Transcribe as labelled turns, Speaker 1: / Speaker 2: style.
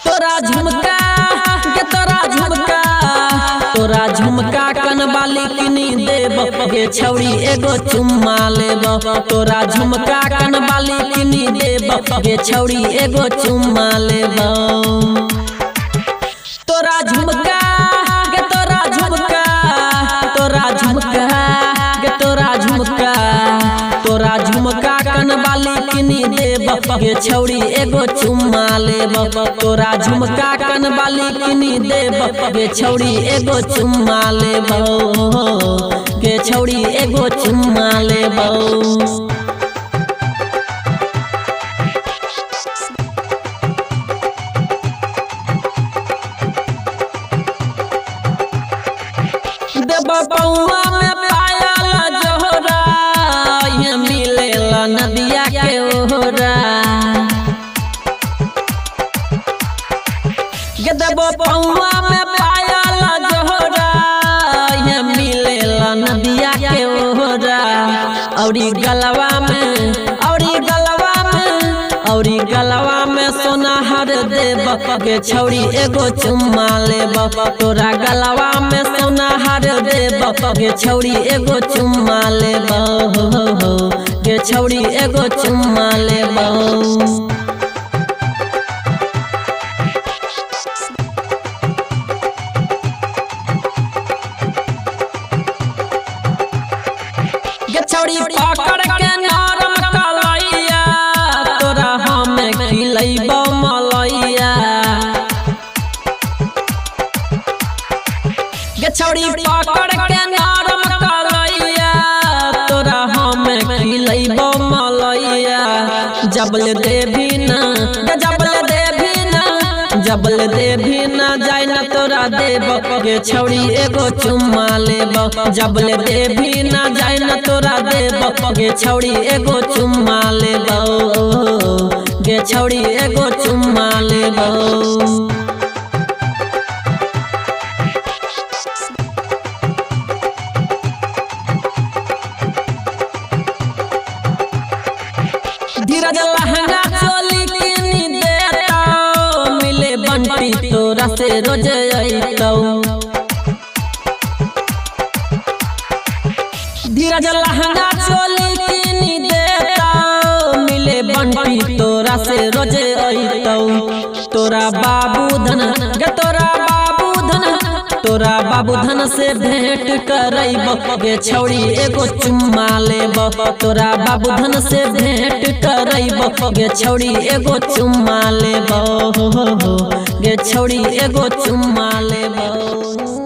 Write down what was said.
Speaker 1: तोरा झुमका गे तोरा झुमका तोरा झुमका कनवाली किनी देब गे छौरी एगो चुम्मा लेब तोरा झुमका कनवाली किनी देब गे छौरी एगो चुम्मा लेब तोरा झुमका गे तोरा झुमका तोरा झुमका गे तोरा झुमका तोरा झुमका कनवाली किनी देब गे छौरी एगो चुम्मा लेब तोरा झुमका कनवाली किनी देब गे छौरी एगो चुम्मा लेब गे छौरी एगो चुम्मा लेब देब बउआ में पायल जोहरा ये मिलेला नदिया के ओहरा गे देब बउआ में पायल जोहरा ये मिलेला नदिया के ओहरा औरी गलवा में सोना हर देब गे छौरी एगो चुम्मा लेब तोरा गलवा में सोना हर देब गे छौरी एगो चुम्मा लेब गे छौरी एगो चुम्मा लेब गे छौरी पकड़ के नरम कलैया तोरा हमें खिलैब मलैया गे छौरी पकड़ के नरम कलैया तोरा हमें खिलैब मलैया जबल देभी ना जबल देभी ना जाय ना तोरा देब गे छौरी एगो चुम्मा लेब जबल देभी ना जाय ना तोरा देब गे छौरी एगो चुम्मा लेब गे छौरी एगो चुम्मा लेब धीरज लहंगा चोली किनी देता मिले बंटी तोरा से रोज अइतौ धीरज लहंगा चोली किनी देता मिले बंटी तोरा से रोज अइतौ तोरा बाबूधन गे तोरा बाबूधन से भेंट करैब गे छौरी एगो चुम्मा लेब तोरा बाबूधन से भेंट करैब गे छौरी एगो चुम्मा लेब गे छौरी एगो चुम्मा लेब।